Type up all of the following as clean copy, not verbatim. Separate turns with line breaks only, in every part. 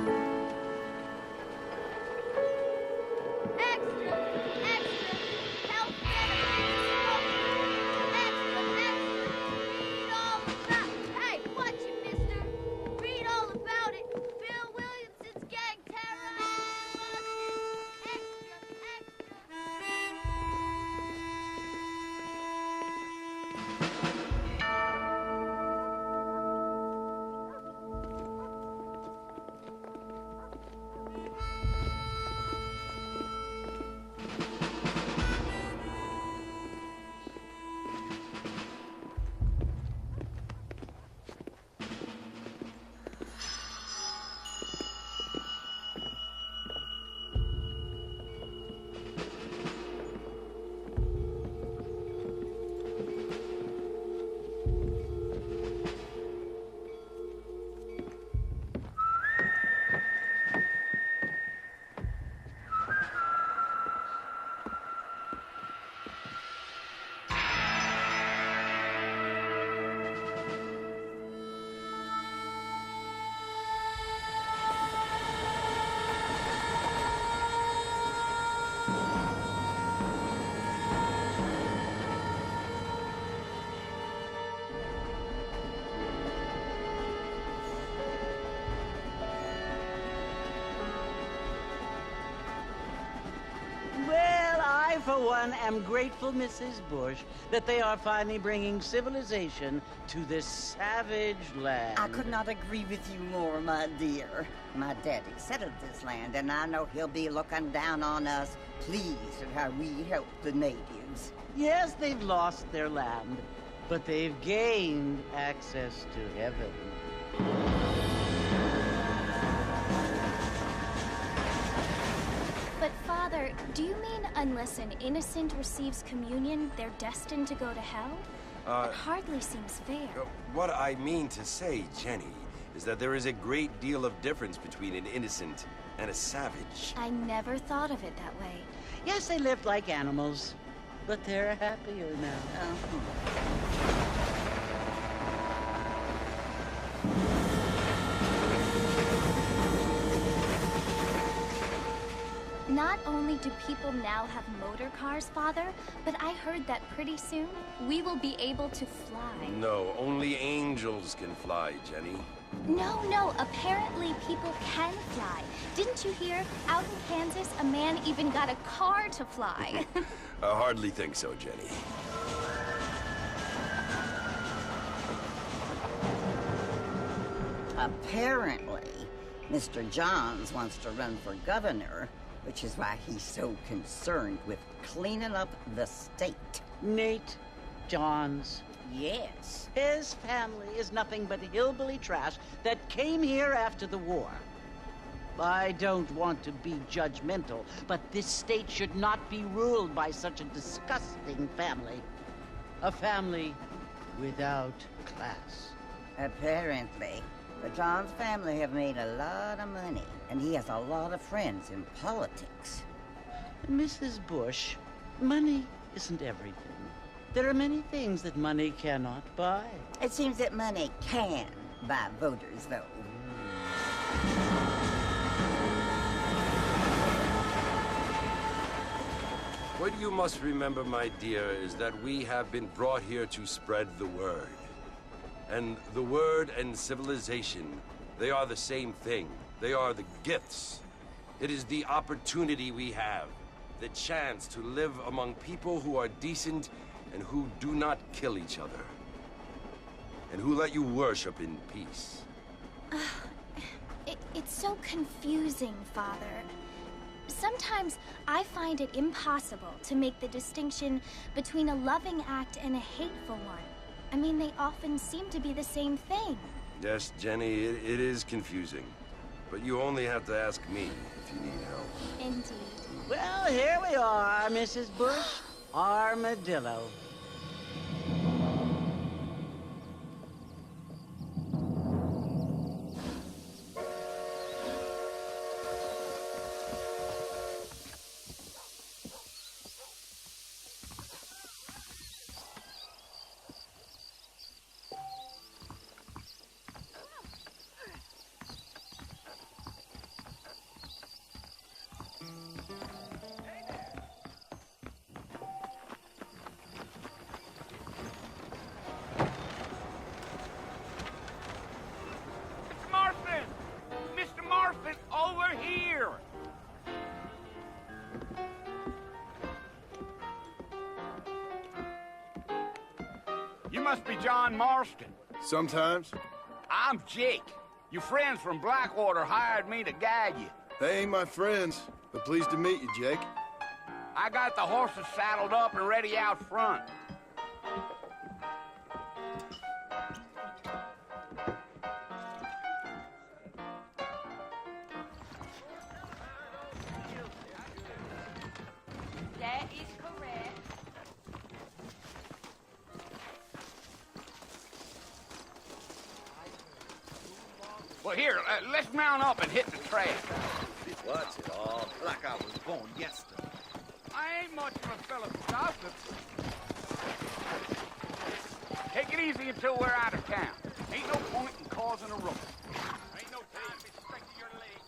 Extra! Extra! Help Extra! Extra! Read all about... Hey, watch it, mister! Read all about it! Bill Williamson's gang terrorized Extra!
Well, I, for one, am grateful, Mrs. Bush, that they are finally bringing civilization to this savage land.
I could not agree with you more, my dear. My daddy settled this land, and I know he'll be looking down on us, pleased at how we help the natives.
Yes, they've lost their land, but they've gained access to heaven.
But, Father, do you mean unless an innocent receives communion, they're destined to go to hell? It hardly seems fair.
What I mean to say, Jenny, is that there is a great deal of difference between an innocent and a savage.
I never thought of it that way.
Yes, they lived like animals, but they're happier now.
Not only do people now have motor cars, Father, but I heard that pretty soon we will be able to fly.
No, only angels can fly, Jenny.
No, apparently people can fly. Didn't you hear? Out in Kansas, a man even got a car to fly.
I hardly think so, Jenny.
Apparently, Mr. Johns wants to run for governor, which is why he's so concerned with cleaning up the state.
Nate Johns.
Yes.
His family is nothing but hillbilly trash that came here after the war. I don't want to be judgmental, but this state should not be ruled by such a disgusting family. A family without class.
Apparently. The Johns family have made a lot of money, and he has a lot of friends in politics.
Mrs. Bush, money isn't everything. There are many things that money cannot buy.
It seems that money can buy voters, though.
What you must remember, my dear, is that we have been brought here to spread the word. And the word and civilization, they are the same thing. They are the gifts. It is the opportunity we have, the chance to live among people who are decent and who do not kill each other, and who let you worship in peace.
It's so confusing, Father. Sometimes I find it impossible to make the distinction between a loving act and a hateful one. I mean, they often seem to be the same thing.
Yes, Jenny, it is confusing. But you only have to ask me if you need help.
Indeed.
Well, here we are, Mrs. Bush. Armadillo.
must be John Marston.
Sometimes.
I'm Jake. Your friends from Blackwater hired me to guide you.
They ain't my friends, but pleased to meet you, Jake.
I got the horses saddled up and ready out front.
That is correct.
Well, here, let's mount up and hit the trail.
What's it all? Like I was born yesterday.
I ain't much of a fella for gossip. Take it easy until we're out of town. Ain't no point in causing a ruckus. Ain't no time to stretch your legs.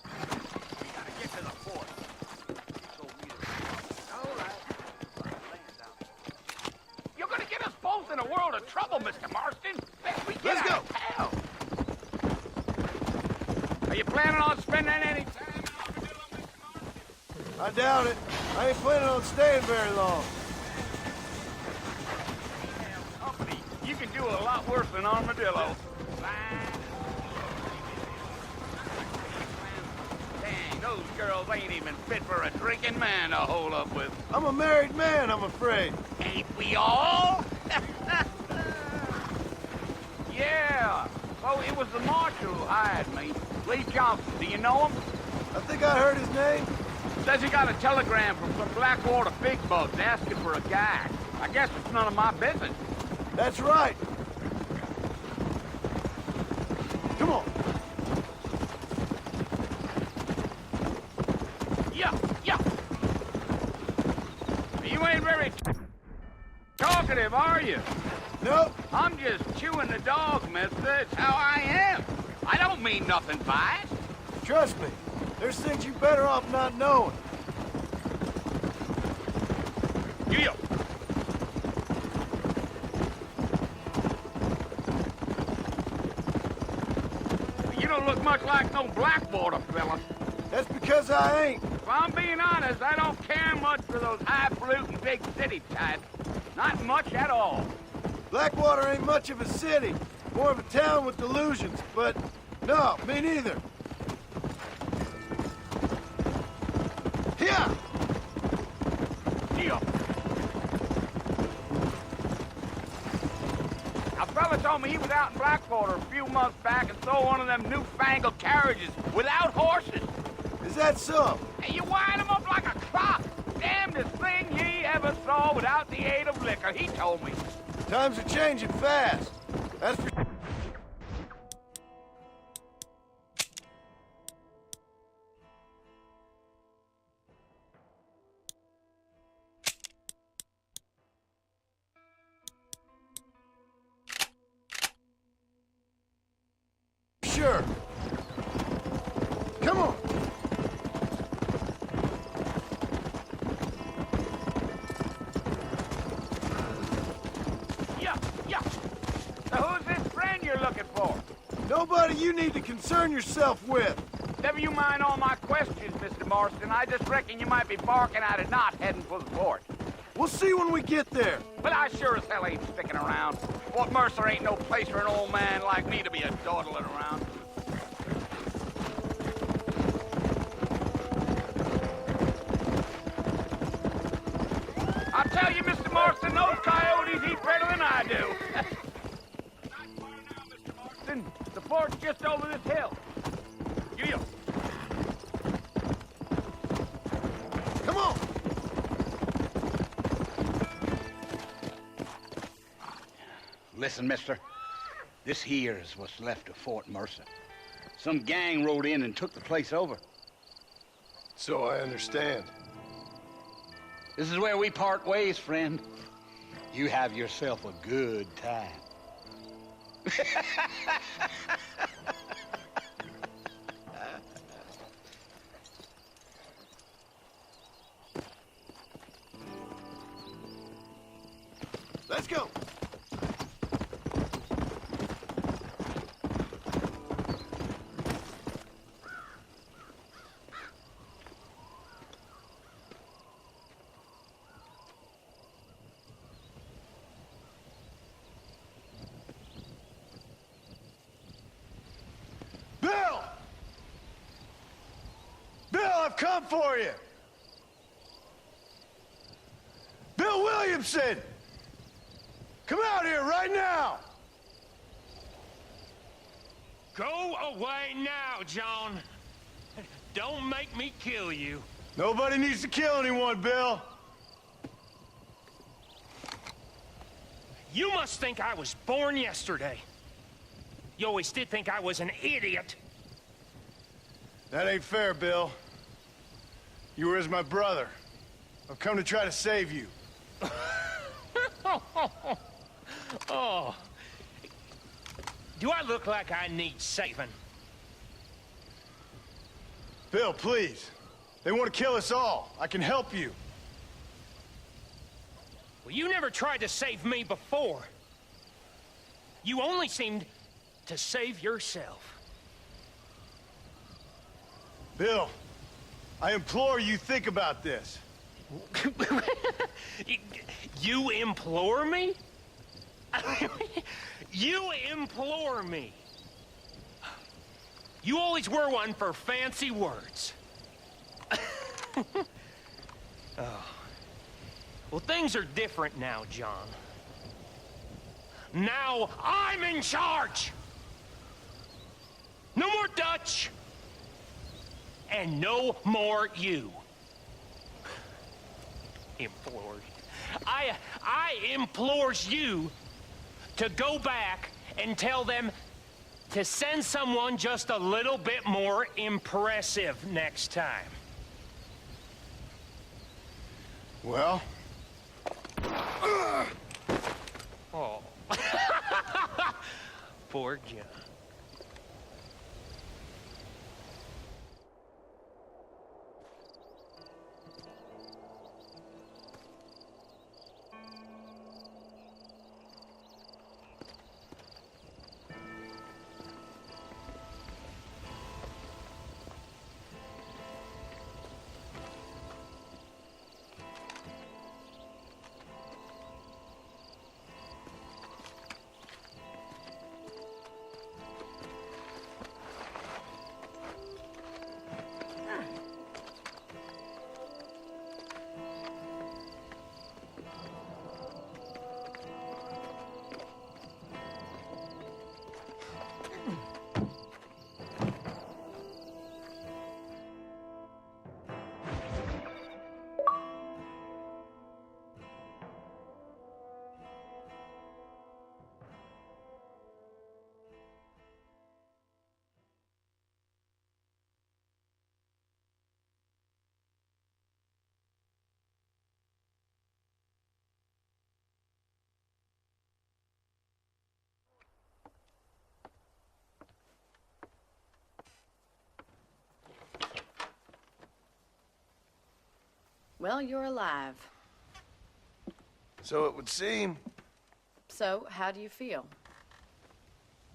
We gotta get to the fort. All right. You're gonna get us both in a world of trouble, Mr. Marston. Let's
go.
Of town. Are you planning on spending any time in Armadillo, Mr. Marston?
I doubt it. I ain't planning on staying very long.
Company, you can do a lot worse than Armadillo. Dang, those girls ain't even fit for a drinking man to hold up with.
I'm a married man, I'm afraid.
Ain't we all? Yeah. So it was the marshal who hired me. Lee Johnson, do you know him?
I think I heard his name.
Says he got a telegram from some Blackwater big bugs asking for a guide. I guess it's none of my business.
That's right. Come on.
Yeah. You ain't very talkative, are you?
Nope.
I'm just chewing the dog, mister. It's how I am. I don't mean nothing by it.
Trust me. There's things you better off not knowing.
You. You don't look much like no Blackwater fella.
That's because I ain't.
If I'm being honest, I don't care much for those highfalutin big city types. Not much at all.
Blackwater ain't much of a city. More of a town with delusions, but no, me neither. Here!
Yeah. A fella told me he was out in Blackwater a few months back and saw one of them newfangled carriages without horses.
Is that so?
And you wind them up like a clock. Damnedest thing ye ever saw without the aid of liquor, he told me.
Times are changing fast. That's for sure. Come on.
Yeah. So who's this friend you're looking for?
Nobody you need to concern yourself with.
Never you mind all my questions, Mr. Marston. I just reckon you might be barking at a knot heading for the fort.
We'll see when we get there.
But I sure as hell ain't sticking around. Fort Mercer ain't no place for an old man like me to be a dawdling around. I tell you, Mr. Marston, those coyotes eat better than I do. Mr. Marston, the fort's just over this hill. Giddy up.
Come on.
Listen, mister. This here is what's left of Fort Mercer. Some gang rode in and took the place over.
So I understand.
This is where we part ways, friend. You have yourself a good time.
Let's go. I've come for you! Bill Williamson! Come out here right now!
Go away now, John. Don't make me kill you.
Nobody needs to kill anyone, Bill.
You must think I was born yesterday. You always did think I was an idiot.
That ain't fair, Bill. You were as my brother. I've come to try to save you.
Oh. Do I look like I need saving?
Bill, please. They want to kill us all. I can help you.
Well, you never tried to save me before. You only seemed to save yourself.
Bill, I implore you think about this.
You implore me? You implore me. You always were one for fancy words. Oh. Well, things are different now, John. Now I'm in charge! No more Dutch! And no more you. Implored. I implores you to go back and tell them to send someone just a little bit more impressive next time.
Well?
Oh. Poor John.
Well, you're alive.
So it would seem.
So, how do you feel?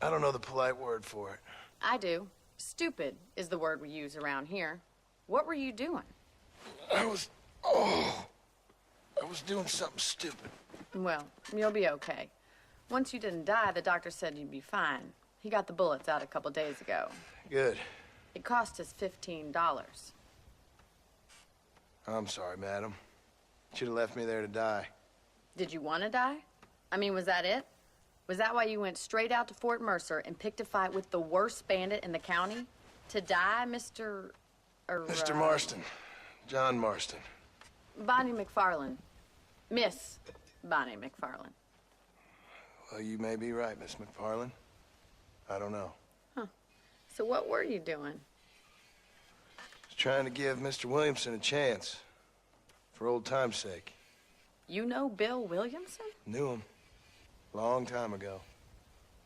I don't know the polite word for it.
I do. Stupid is the word we use around here. What were you doing?
I was doing something stupid.
Well, you'll be okay. Once you didn't die, the doctor said you'd be fine. He got the bullets out a couple days ago.
Good.
It cost us $15.
I'm sorry, madam. Should have left me there to die.
Did you want to die? I mean, was that it? Was that why you went straight out to Fort Mercer and picked a fight with the worst bandit in the county? To die, Mr.
Mr. Marston. John Marston.
Bonnie McFarland. Miss Bonnie McFarland.
Well, you may be right, Miss McFarland. I don't know.
Huh. So what were you doing?
Trying to give Mr. Williamson a chance. For old time's sake.
You know Bill Williamson?
Knew him. Long time ago.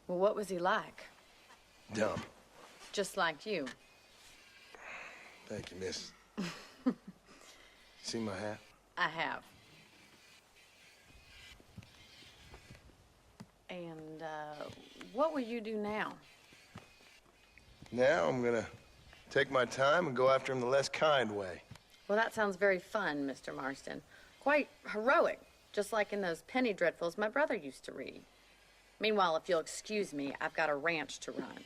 Well, what was he like?
Dumb.
Just like you.
Thank you, miss. See my hat?
I have. And, what will you do now?
Now I'm gonna take my time and go after him the less kind way.
Well, that sounds very fun, Mr. Marston. Quite heroic, just like in those penny dreadfuls my brother used to read. Meanwhile, if you'll excuse me, I've got a ranch to run.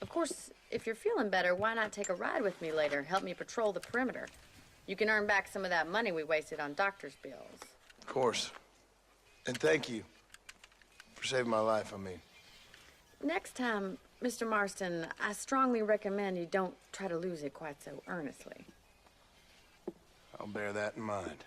Of course, if you're feeling better, why not take a ride with me later? Help me patrol the perimeter. You can earn back some of that money we wasted on doctor's bills.
Of course. And thank you for saving my life, I mean.
Next time, Mr. Marston, I strongly recommend you don't try to lose it quite so earnestly.
I'll bear that in mind.